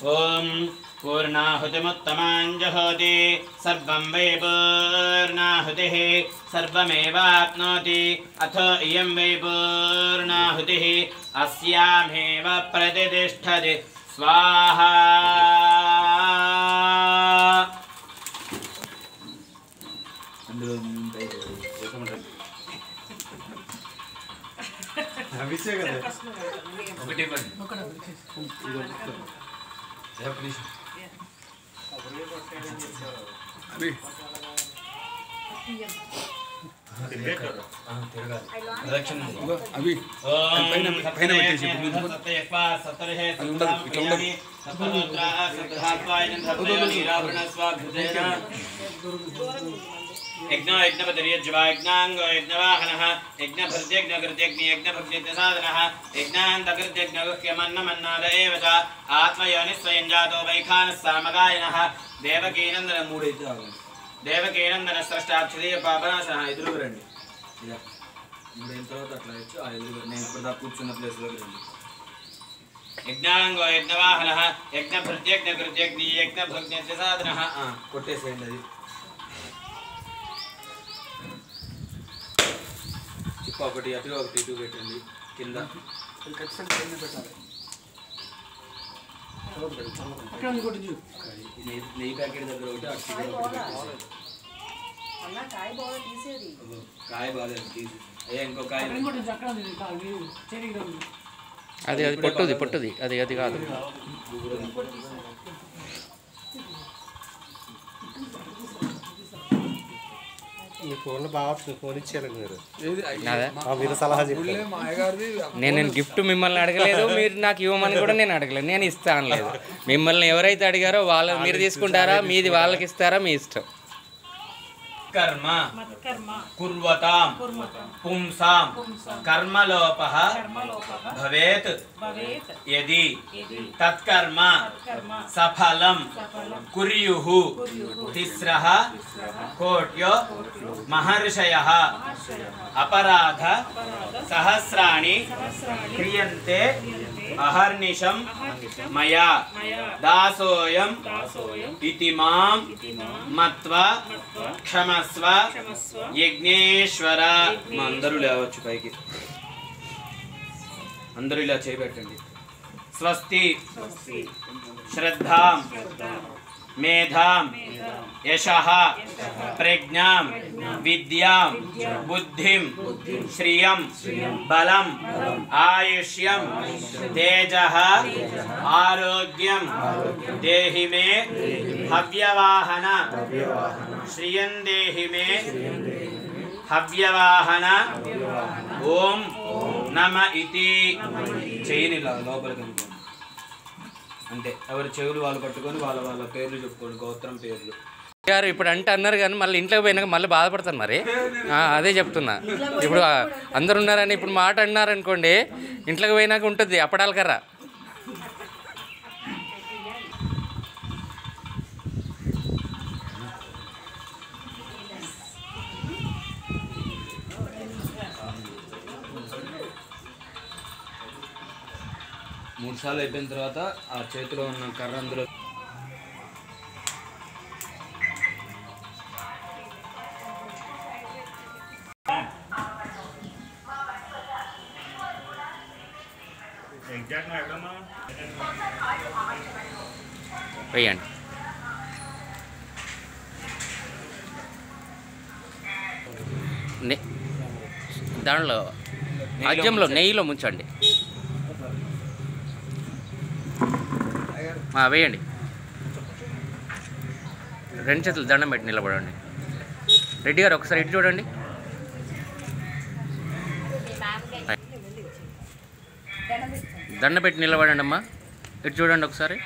ओम पूर्णाहुतिमुत्तमाञ्जहोति सर्वं वै पूर्णाहुतिः सर्वमेवाप्नोति अथ इयं वै पूर्णाहुतिः अस्यामेव प्रतिष्ठति स्वाहा यज्ञो यज्ञपतिर्यज्वायज्ञांगो यज्ञवाहनः यज्ञभृत्यज्ञकृत्यग्नि यज्ञभृत्यज्ञसाधनः यज्ञान्तकृत्यज्ञगुह्यमन्नमन्नाद एव च आत्मयोनिस्वयं जातो वैखानः सामगायनः देवकीनन्दन मूढैते देवकीनन्दन स्रष्टाक्षरीय पापनाशः ఎదురుగా రండి ఇలా మూడైన తర్వాత అట్లా వచ్చి ఆ ఎదురుగా నేను ఇప్పుడు దా కూర్చున్న ప్లేస్లోకి రండి యజ్ఞాంగో యజ్ఞవాహనः యజ్ఞభృత్యజ్ఞకృత్యగ్ని యజ్ఞభృత్యజ్ఞసాధనः కొట్టేసేయండి అది ఒకటి అటుగా ఒకటి ఇటు పెట్టండి కింద నెయ్యి ప్యాకెట్ దగ్గర ఒకటి కాయ బాగాలేదు తీసి అయ్యా ఇంకో కాయ అది అది పొట్టుది పొట్టుది అది అది కాదు మీ ఫోన్లో బాగా ఫోన్ ఇచ్చారండి మీరు సలహా చెప్పారు నేను గిఫ్ట్ మిమ్మల్ని అడగలేదు మీరు నాకు ఇవ్వమని కూడా నేను అడగలేదు నేను ఇస్తా అనలేదు మిమ్మల్ని ఎవరైతే అడిగారో వాళ్ళు మీరు తీసుకుంటారా మీది వాళ్ళకి ఇస్తారా మీ ఇష్టం कर्म कुर्वतां पुंसां कर्मलोपः भवेत् यदि तत्कर्म सफलं कुर्युः तिस्रः कोट्यो महर्षयः अपराध सहस्राणि क्रियन्ते अहर्निशं मया दासोऽयं इति मां मत्वा क्षमस्व यज्ञेश्वर అందరూ లేవచ్చు పైకి అందరూ ఇలా చేయబెట్టండి స్వస్తి శ్రద్ధాం మేధాం యశః ప్రజ్ఞాం విద్యాం బుద్ధిం శ్రియం బలం ఆయుష్యం తేజః ఆరోగ్యం దేహి మే హవ్యవాహన శ్రియం దేహి మే హవ్యవాహన ఓం నమ ఇతి చేయని లోపలికి అంటే ఎవరి చెవులు వాళ్ళు పట్టుకొని వాళ్ళ వాళ్ళ పేర్లు చెప్పుకోండి గోత్రం పేర్లు గారు ఇప్పుడు అంటే అన్నారు కానీ మళ్ళీ ఇంట్లోకి పోయినాక మళ్ళీ బాధపడతాను మరి అదే చెప్తున్నా ఇప్పుడు అందరు ఉన్నారని ఇప్పుడు మాట అన్నారనుకోండి ఇంట్లోకి పోయినాక ఉంటుంది అప్పడాల కర్ర మూడు సార్లు అయిపోయిన తర్వాత ఆ చేతిలో ఉన్న కర్ర అందులో వేయండి దానిలో ఆజ్యంలో నెయ్యిలో ముంచండి వేయండి రెండు చేతులు దండం పెట్టి నిలబడండి రెడ్డి గారు ఒకసారి ఇటు చూడండి దండం పెట్టి నిలబడండి అమ్మా ఇటు చూడండి ఒకసారి